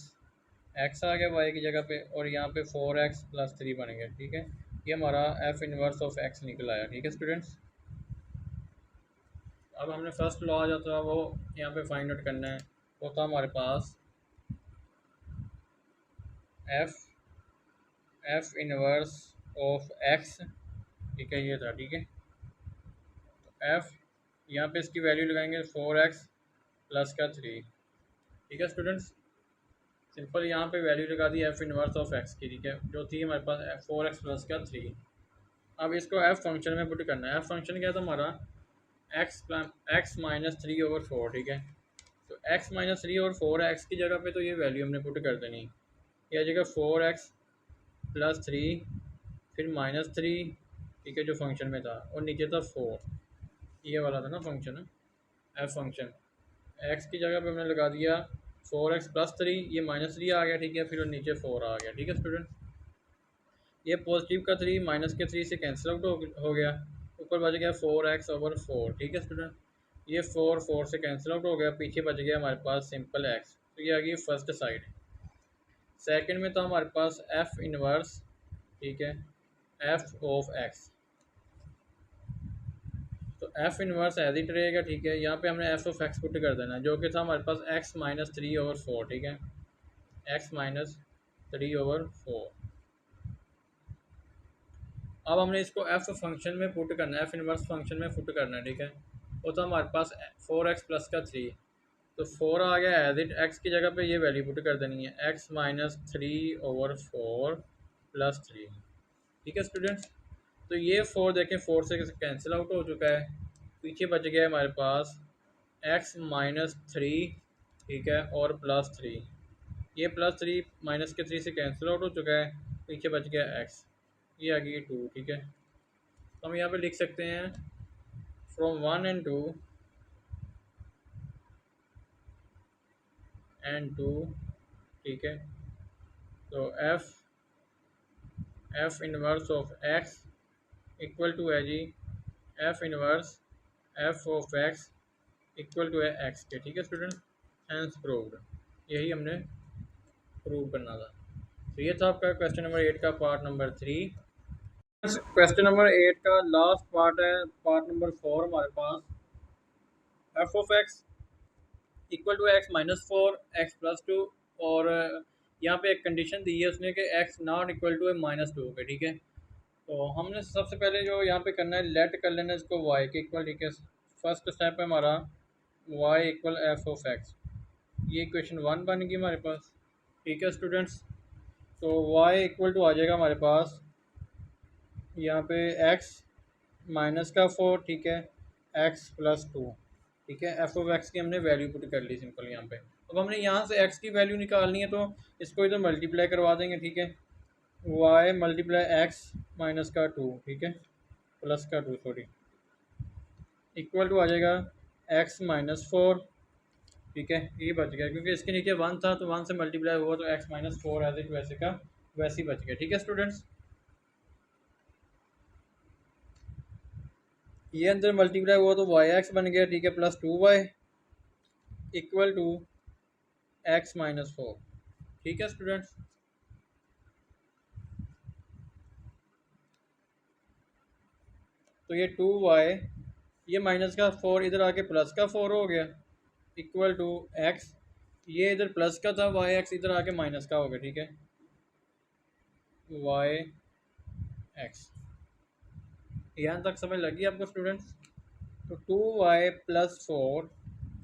A: एक्स आ गया y की जगह पे, और यहाँ पे 4x प्लस 3 बन गया, ठीक है। ये हमारा एफ इन्वर्स ऑफ एक्स निकल आया, ठीक है स्टूडेंट्स। अब हमने फर्स्ट लॉ आ जाता है वो यहाँ पे फाइंड आउट करना है, वो था हमारे पास f f inverse of x, ठीक है, ये था, ठीक है। एफ, यहाँ पे इसकी वैल्यू लगाएंगे 4x प्लस का 3। ठीक है स्टूडेंट्स, सिंपल यहाँ पे वैल्यू लगा the F inverse of x की, ठीक है, जो थी हमारे पास 4x प्लस का 3। अब इसको एफ फंक्शन में पुट करना है। एफ फंक्शन क्या था हमारा, एक्स माइनस 3/4, ठीक है। तो एक्स माइनस 3/4 है, एक्स की जगह पे तो ये वैल्यू हमने पुट कर देनी। ये आ जाएगा 4x प्लस 3 फिर -3, ठीक है, जो फंक्शन में था, और नीचे था 4, ये वाला था ना फंक्शन, एफ फंक्शन। एक्स की जगह पे हमने लगा दिया 4x प्लस 3, ये -3 आ गया, ठीक है, फिर नीचे 4 आ गया, ठीक है स्टूडेंट। ये पॉजिटिव का 3 माइनस के 3 से कैंसिल आउट हो गया, ऊपर बच गया 4x/4, ठीक है स्टूडेंट। ये 4 से कैंसिल आउट हो गया, पीछे बच गया हमारे पास सिंपल x, तो ये आ गई फर्स्ट साइड। सेकंड में था हमारे पास एफ इनवर्स, ठीक है, एफ ऑफ एक्स। तो एफ इनवर्स एज इट रहेगा, ठीक है। यहाँ पे हमने एफ ऑफ एक्स पुट कर देना, जो कि था हमारे पास एक्स माइनस 3/4, ठीक है, एक्स माइनस 3/4। अब हमने इसको एफ फंक्शन में पुट करना है, एफ इनवर्स फंक्शन में पुट करना है, ठीक है। वो था हमारे पास 4x प्लस का 3, तो 4 आ गया एज इट, एक्स की जगह पे ये वैल्यू पुट कर देनी है, एक्स माइनस 3/4 प्लस 3, ठीक है स्टूडेंट्स। तो ये 4 देखें 4 से कैंसिल आउट हो चुका है, पीछे बच गया हमारे पास एक्स माइनस 3, ठीक है, और प्लस 3। ये प्लस 3 माइनस के 3 से कैंसिल आउट हो चुका है, पीछे बच गया एक्स, ये आ गई 2, ठीक है। तो हम यहाँ पे लिख सकते हैं फ्रॉम 1 एंड 2, ठीक है। तो f inverse of x equal to है g f inverse f of x equal to है एक्स के, ठीक है स्टूडेंट। हैंस प्रूव्ड, यही हमने प्रूव करना था। तो ये था आपका क्वेश्चन नंबर 8 का पार्ट नंबर 3। क्वेश्चन नंबर 8 का लास्ट पार्ट है, पार्ट नंबर 4 हमारे पास। F of x equal to x minus 4 x plus 2, और यहाँ पे एक कंडीशन दी है उसने कि एक्स नॉट इक्वल टू -2 के, ठीक है। तो हमने सबसे पहले जो यहाँ पे करना है, लेट कर लेना इसको वाई के इक्वल, ठीक है। फर्स्ट स्टेप है हमारा y equal f of x, ये इक्वेशन 1 बन गई हमारे पास, ठीक है स्टूडेंट्स। तो वाई इक्वल टू आ जाएगा हमारे पास यहाँ पे एक्स माइनस का 4, ठीक है, एक्स प्लस 2, ठीक है। एफ ऑफ एक्स की हमने वैल्यू पुट कर ली सिंपल यहाँ पे। अब हमने यहाँ से एक्स की वैल्यू निकालनी है, तो इसको इधर मल्टीप्लाई करवा देंगे, ठीक है। वाई मल्टीप्लाई एक्स माइनस का 2, ठीक है, प्लस का 2 सॉरी, इक्वल टू आ जाएगा एक्स माइनस 4, ठीक है। ये बच गया क्योंकि इसके नीचे 1 था, तो 1 से मल्टीप्लाई हुआ तो एक्स माइनस 4 एज इट वैसे का वैसे ही बच गया, ठीक है स्टूडेंट्स। ये अंदर मल्टीप्लाई हुआ तो वाई एक्स बन गया, ठीक है, plus 2y equal to x minus 4, ठीक है स्टूडेंट्स। तो ये 2y, ये माइनस का 4 इधर आके प्लस का 4 हो गया, इक्वल टू एक्स, ये इधर प्लस का था वाई एक्स, इधर आके माइनस का हो गया, ठीक है, वाई एक्स। यहाँ तक समझ लगी आपको स्टूडेंट्स। तो 2y प्लस 4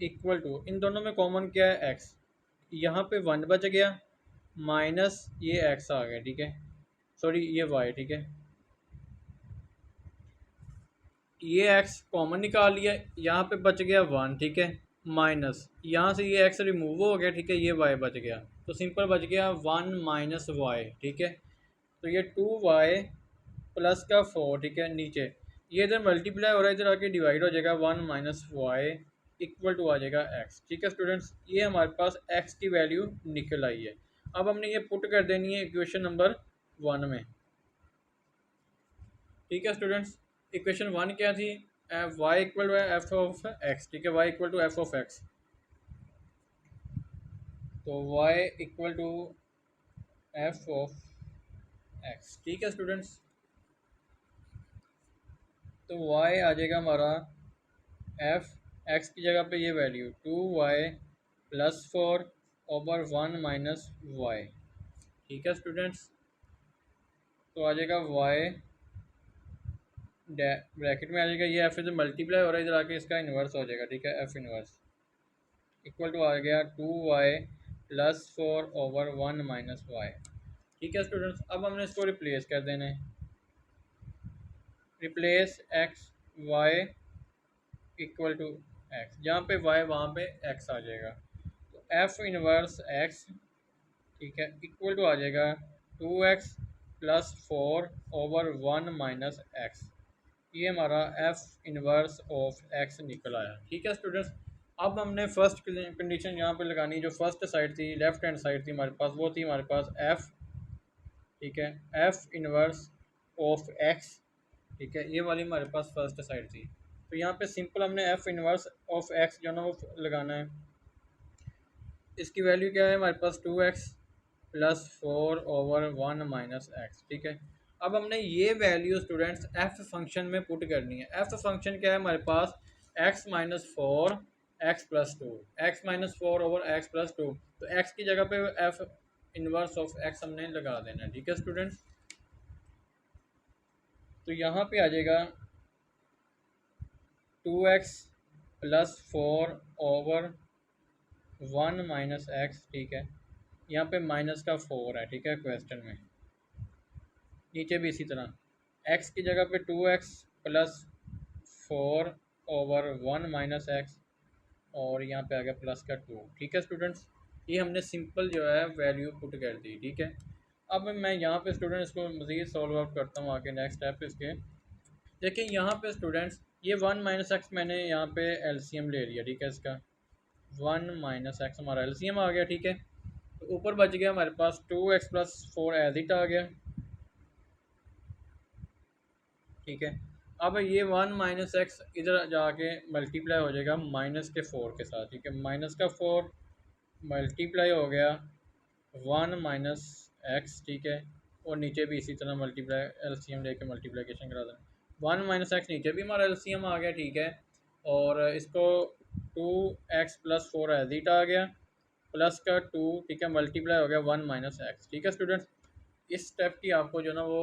A: इक्वल टू, इन दोनों में कॉमन क्या है, एक्स, यहाँ पे 1 बच गया, माइनस ये एक्स आ गया, ठीक है, सॉरी ये वाई, ठीक है। ये एक्स कॉमन निकाल लिया, यहाँ पे बच गया 1, ठीक है, माइनस यहाँ से ये एक्स रिमूव हो गया, ठीक है, ये वाई बच गया, तो सिंपल बच गया 1 माइनस वाई, ठीक है। तो ये 2y प्लस का 4, ठीक है, नीचे ये इधर मल्टीप्लाई हो रहा है, इधर आके डिवाइड हो जाएगा, 1 माइनस वाई इक्वल टू आ जाएगा एक्स, ठीक है स्टूडेंट्स। ये हमारे पास एक्स की वैल्यू निकल आई है। अब हमने ये पुट कर देनी है इक्वेशन नंबर 1 में, ठीक है स्टूडेंट्स। इक्वेशन 1 क्या थी, y equal to f of x, ठीक है, y equal to f of x. तो y equal to f of x, ठीक है स्टूडेंट्स। तो वाई आ जाएगा हमारा एफ एक्स की जगह पे ये value 2y plus 4 over 1 minus y, ठीक है स्टूडेंट्स। तो आ जाएगा y ब्रैकेट में आ जाएगा, ये एफ इधर मल्टीप्लाई हो रहा है, इधर आके इसका इन्वर्स हो जाएगा, ठीक है। एफ इन्वर्स इक्वल टू आ गया 2y प्लस 4/1 - y, ठीक है स्टूडेंट्स। अब हमने इसको रिप्लेस कर देना है, replace x y equal to x, जहाँ पे y वहाँ पे x आ जाएगा, तो एफ इनवर्स x, ठीक है, इक्वल टू आ जाएगा 2x प्लस 4/1 - x, ये हमारा एफ इनवर्स ऑफ x निकल आया, ठीक है स्टूडेंट्स। अब हमने फर्स्ट कंडीशन यहाँ पे लगानी, जो फर्स्ट साइड थी, लेफ्ट हैंड साइड थी हमारे पास, वो थी हमारे पास f, ठीक है, एफ इनवर्स ऑफ x, ठीक है, ये वाली हमारे पास फर्स्ट साइड थी। तो यहाँ पे सिंपल हमने एफ इनवर्स ऑफ एक्स जो ना वो लगाना है, इसकी वैल्यू क्या है हमारे पास 2x प्लस 4/1 - x, ठीक है। अब हमने ये वैल्यू स्टूडेंट्स एफ फंक्शन में पुट करनी है। एफ फंक्शन क्या है हमारे पास, x-4 x प्लस 2, x-4/x+2, तो x की जगह पे एफ इनवर्स ऑफ x हमने लगा देना है, ठीक है स्टूडेंट्स। तो यहाँ पे आ जाएगा 2x प्लस 4/1 - x, ठीक है, यहाँ पे माइनस का 4 है, ठीक है, क्वेश्चन में। नीचे भी इसी तरह x की जगह पे 2x प्लस 4/1 - x, और यहाँ पे आ गया प्लस का 2, ठीक है स्टूडेंट्स। ये हमने सिंपल जो है वैल्यू पुट कर दी, ठीक है। अब मैं यहाँ पे स्टूडेंट इसको मज़ीद सॉल्व आउट करता हूँ आगे नेक्स्ट स्टेप इसके। देखिए यहाँ पे स्टूडेंट्स ये 1 - x मैंने यहाँ पे एलसीएम ले लिया, ठीक है, इसका 1 - x हमारा एलसीएम आ गया, ठीक है। तो ऊपर बच गया हमारे पास 2x प्लस 4 एज इट आ गया, ठीक है। अब ये 1 - x इधर जाके मल्टीप्लाई हो जाएगा -4 के साथ, ठीक है, -4 मल्टीप्लाई हो गया 1 - x, ठीक है, और नीचे भी इसी तरह मल्टीप्लाई एलसीएम लेके मल्टीप्लिकेशन करा देना। 1 - x नीचे भी हमारा एलसीएम आ गया, ठीक है, और इसको 2x प्लस 4 एज इट आ गया, प्लस का 2, ठीक है, मल्टीप्लाई हो गया 1 - x, ठीक है स्टूडेंट्स। इस स्टेप की आपको जो ना वो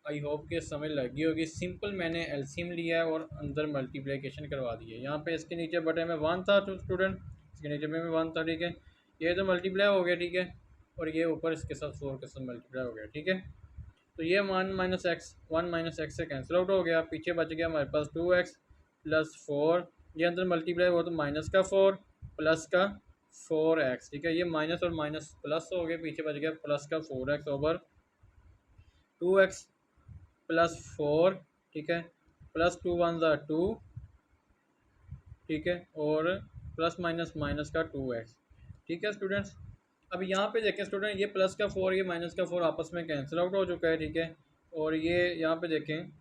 A: आई होप कि समझ लगी होगी। सिंपल मैंने एलसीएम लिया है और अंदर मल्टीप्लिकेशन करवा दी है। यहाँ पे इसके नीचे बटे में 1 था तो स्टूडेंट, इसके नीचे में भी 1 था, ठीक है, ये तो मल्टीप्लाई हो गया, ठीक है, और ये ऊपर इसके साथ 4 के साथ मल्टीप्लाई हो गया, ठीक है। तो ये 1 - x से कैंसिल आउट हो गया, पीछे बच गया हमारे पास 2x प्लस 4, ये अंदर मल्टीप्लाई हुआ तो माइनस का 4 प्लस का 4x, ठीक है, ये माइनस और माइनस प्लस हो गए, पीछे बच गया प्लस का 4x ओवर 2x प्लस 4, ठीक है, प्लस 2 1 ज़ा 2, ठीक है, और प्लस माइनस माइनस का 2x, ठीक है स्टूडेंट्स। अब यहाँ पे देखें स्टूडेंट, ये प्लस का 4 ये माइनस का 4 आपस में कैंसिल आउट हो चुका है, ठीक है, और ये यहाँ पे देखें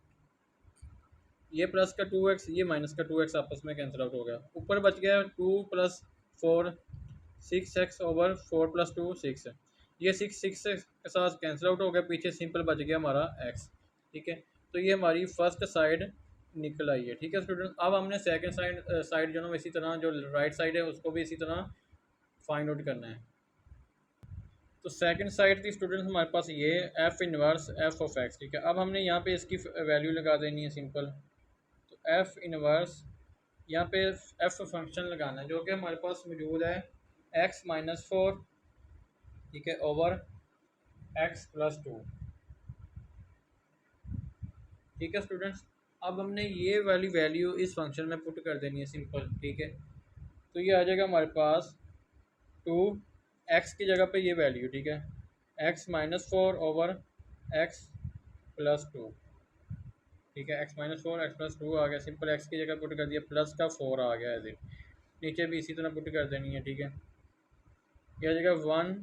A: ये प्लस का 2x ये माइनस का 2x आपस में कैंसिल आउट हो गया, ऊपर बच गया 2 प्लस 4 6x ओवर 4 प्लस 2 6, ये 6 के साथ कैंसिल आउट हो गया, पीछे सिंपल बच गया हमारा x, ठीक है। तो ये हमारी फर्स्ट साइड निकल आई है, ठीक है स्टूडेंट। अब हमने सेकंड साइड जो ना इसी तरह जो राइट साइड है उसको भी इसी तरह फाइंड आउट करना है। तो सेकंड साइड की स्टूडेंट्स हमारे पास ये F inverse f of x, ठीक है। अब हमने यहाँ पे इसकी वैल्यू लगा देनी है सिंपल, तो एफ इनवर्स यहाँ पे एफ फंक्शन लगाना है जो कि हमारे पास मौजूद है x-4, ठीक है, ओवर x+2, ठीक है स्टूडेंट्स। अब हमने ये वाली वैल्यू इस फंक्शन में पुट कर देनी है सिंपल, ठीक है। तो ये आ जाएगा हमारे पास 2x की जगह पे ये वैल्यू, ठीक है, x-4 ओवर x+2, ठीक है, x-4 x+2 आ गया, सिंपल x की जगह पुट कर दिया, प्लस का 4 आ गया एज इट, नीचे भी इसी तरह पुट कर देनी है, ठीक है। यह आ जाएगा 1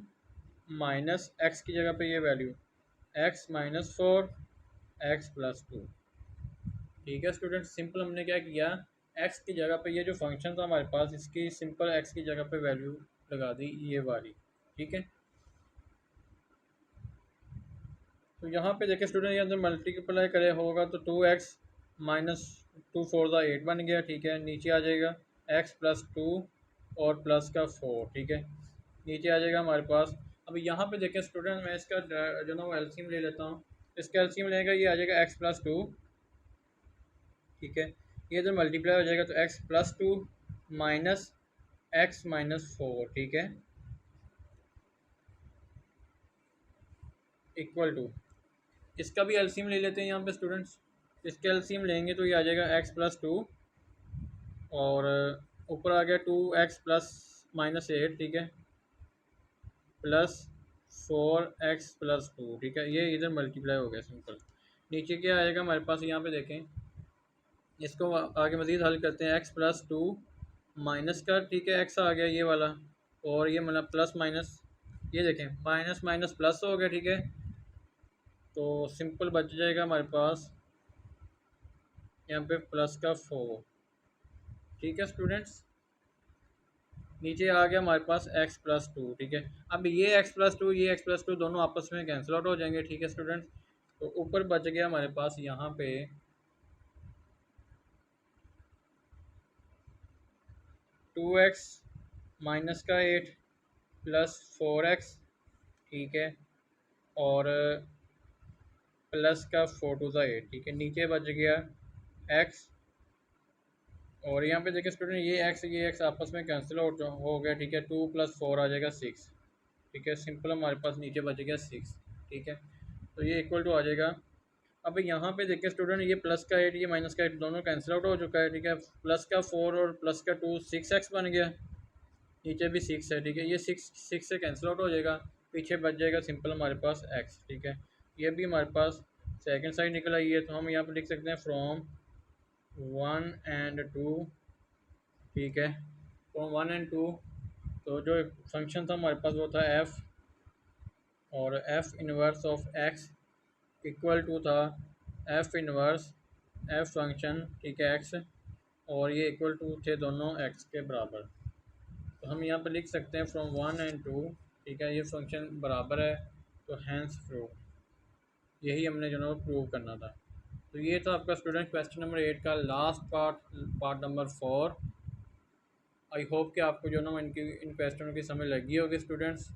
A: माइनस एक्स की जगह पे ये वैल्यू x-4 x+2, ठीक है स्टूडेंट। सिंपल हमने क्या किया, x की जगह पे ये जो फंक्शन था हमारे पास इसकी सिंपल x की जगह पे वैल्यू लगा दी ये वाली, ठीक है। तो यहाँ पे देखिए स्टूडेंट, ये अंदर मल्टीप्लाई करे होगा तो 2x माइनस 2 4 ज़ा 8 बन गया, ठीक है, नीचे आ जाएगा x+2 और प्लस का 4, ठीक है, नीचे आ जाएगा हमारे पास। अब यहाँ पे देखें स्टूडेंट, मैं इसका जो ना वो एलसीएम ले लेता हूँ, इसका एलसीएम लेगा, ये आ जाएगा x+2 ठीक है। ये इधर मल्टीप्लाई हो जाएगा तो x plus to minus x minus four, ठीक है, इक्वल टू, इसका भी एलसीएम ले लेते हैं यहाँ पे स्टूडेंट्स। इसका एलसीएम लेंगे तो ये आ जाएगा एक्स प्लस टू और ऊपर आ गया two x plus minus eight, ठीक है, plus four x plus two, ठीक है। ये इधर मल्टीप्लाई हो गया सिंपल। नीचे क्या आएगा हमारे पास, यहाँ पे देखें, इसको आगे मज़ीद हल करते हैं। एक्स प्लस टू माइनस का, ठीक है, एक्स आ गया ये वाला, और ये मतलब प्लस माइनस, ये देखें माइनस माइनस प्लस हो गया, ठीक है। तो सिंपल बच जाएगा हमारे पास यहाँ पे प्लस का फोर, ठीक है स्टूडेंट्स। नीचे आ गया हमारे पास एक्स प्लस टू, ठीक है। अब ये एक्स प्लस टू, ये एक्स प्लस टू दोनों आपस में कैंसिल आउट हो जाएंगे, ठीक है स्टूडेंट्स। तो ऊपर बच गया हमारे पास यहाँ पे टू एक्स माइनस का एट प्लस फोर एक्स, ठीक है, और प्लस का फोर टू ज़ा एट, ठीक है। नीचे बच गया एक्स, और यहाँ पे देखिए स्टूडेंट ये एक्स आपस में कैंसिल आउट हो गया, ठीक है। टू प्लस फोर आ जाएगा सिक्स, ठीक है। सिंपल हमारे पास नीचे बच गया सिक्स, ठीक है। तो ये इक्वल टू आ जाएगा। अब यहाँ पे देखिए स्टूडेंट, ये प्लस का एट, ये माइनस का एट दोनों कैंसिल आउट हो चुका है, ठीक है। प्लस का फोर और प्लस का टू, सिक्स एक्स बन गया, नीचे भी सिक्स है, ठीक है। ये सिक्स सिक्स से कैंसिल आउट हो जाएगा, पीछे बच जाएगा सिंपल हमारे पास एक्स, ठीक है। ये भी हमारे पास सेकंड साइड निकल आई है, तो हम यहाँ पे लिख सकते हैं फ्रॉम वन एंड टू, ठीक है, फ्रॉम वन एंड टू। तो जो फंक्शन था हमारे पास वो था एफ़, और f inverse of x equal to था एफ़ इनवर्स एफ़ फंक्शन, ठीक है, एक्स, और ये इक्वल टू थे दोनों एक्स के बराबर। तो हम यहाँ पर लिख सकते हैं फ्रॉम वन एंड टू, ठीक है, ये फंक्शन बराबर है, तो हैंस प्रूव, यही हमने जो है प्रूव करना था। तो ये था आपका स्टूडेंट क्वेश्चन नंबर 8 का last part, part number 4। I hope कि आपको जो ना इन क्वेश्चनों की समझ लगी होगी स्टूडेंट्स।